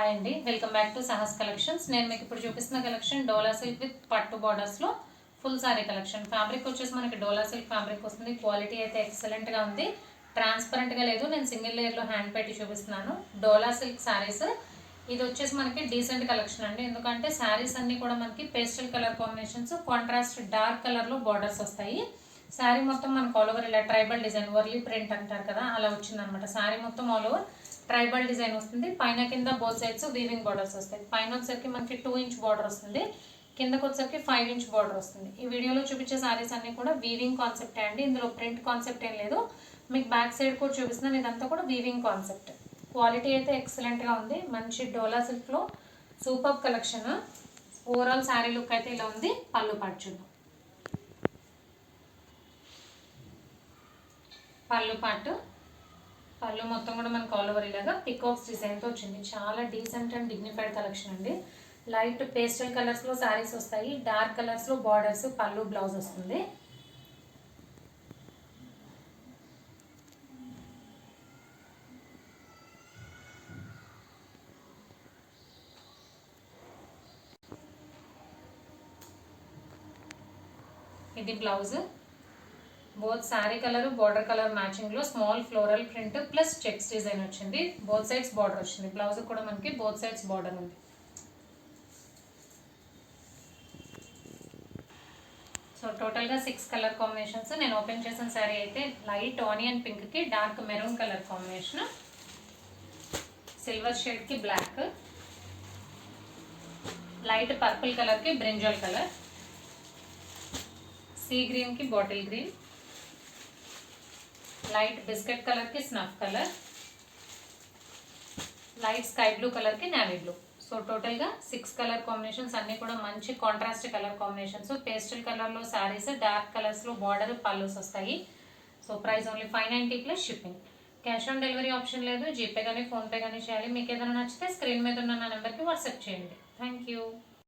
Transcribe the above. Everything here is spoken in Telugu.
హాయ్ అండి, welcome back to Sahas collections. నేను మీకు ఇప్పుడు చూపిస్తున్న కలెక్షన్ డోలా సిల్క్ విత్ పట్టు బార్డర్స్లో ఫుల్ సారీ కలెక్షన్. ఫ్యాబ్రిక్ వచ్చేసి మనకి డోలా సిల్క్ ఫ్యాబ్రిక్ వస్తుంది. క్వాలిటీ అయితే ఎక్సలెంట్గా ఉంది, ట్రాన్స్పరెంట్గా లేదు. నేను సింగిల్ లేయర్లో హ్యాండ్ పెట్టి చూపిస్తున్నాను. డోలా సిల్క్ శారీస్ ఇది వచ్చేసి మనకి డీసెంట్ కలెక్షన్ అండి, ఎందుకంటే శారీస్ అన్నీ కూడా మనకి pastel colour combinations, contrast dark కలర్లో బార్డర్స్ వస్తాయి. శారీ మొత్తం మనకు ఆల్ ఓవర్ ఇలా ట్రైబల్ డిజైన్, వర్లీ ప్రింట్ అంటారు కదా, అలా వచ్చిందనమాట. శారీ మొత్తం ఆల్ ఓవర్ ట్రైబల్ డిజైన్ వస్తుంది. పైన కింద బోత్ సైడ్స్ వీవింగ్ బార్డర్స్ వస్తాయి. పైన వచ్చేసరికి మనకి 2 ఇంచ్ బార్డర్ వస్తుంది, కిందకు వచ్చేసరికి 5 ఇంచ్ బార్డర్ వస్తుంది. ఈ వీడియోలో చూపించే సారీస్ అన్ని కూడా వీవింగ్ కాన్సెప్ట్ అండి, ఇందులో ప్రింట్ కాన్సెప్ట్ ఏం లేదు. మీకు బ్యాక్ సైడ్ కూడా చూపిస్తున్నాను, ఇదంతా కూడా వీవింగ్ కాన్సెప్ట్. క్వాలిటీ అయితే ఎక్సలెంట్గా ఉంది. మంచి డోలా సిల్క్లో super collection. Overall saree look అయితే ఇలా ఉంది. పళ్ళు పాటు చూద్దాం. పళ్ళు మొత్తం కూడా మనకు ఆల్ ఓవర్ ఇలాగా పికాక్స్ డిజైన్తో వచ్చింది. చాలా డీసెంట్ అండ్ డిగ్నిఫైడ్ కలెక్షన్ అండి. లైట్ పేస్టల్ కలర్స్లో శారీస్ వస్తాయి, డార్క్ కలర్స్లో బార్డర్స్, పళ్ళు బ్లౌజ్ వస్తుంది. ఇది blouse. Both saree colour border colour matching లో small floral print plus checks design వచ్చింది. బోత్ సైడ్స్ బార్డర్ వచ్చింది. బ్లౌజ్ కూడా మనకి బోత్ సైడ్స్ బార్డర్ ఉంది. సో టోటల్గా 6 కలర్ కాంబినేషన్స్. నేను ఓపెన్ చేసిన శారీ అయితే లైట్ ఆనియన్ పింక్ కి dark maroon colour combination, silver shade కి బ్లాక్, లైట్ పర్పుల్ కలర్ కి బ్రింజల్ కలర్, సీ గ్రీన్ కి bottle green, light biscuit colour కి snuff colour, light sky blue colour కి నేవీ బ్లూ. సో టోటల్ గా 6 కలర్ కాంబినేషన్స్, అన్ని కూడా మంచి contrast colour combinations. Pastel colour లో శారీస్, డార్క్ కలర్స్ లో బార్డర్ పల్లూస్ వస్తాయి. So price only 590 plus shipping. Cash on delivery option లేదు. జీపే కానీ ఫోన్పే కానీ చేయాలి. మీకు ఏదైనా నచ్చితే స్క్రీన్ మీద ఉన్న నా నెంబర్కి వాట్సాప్ చేయండి. Thank you.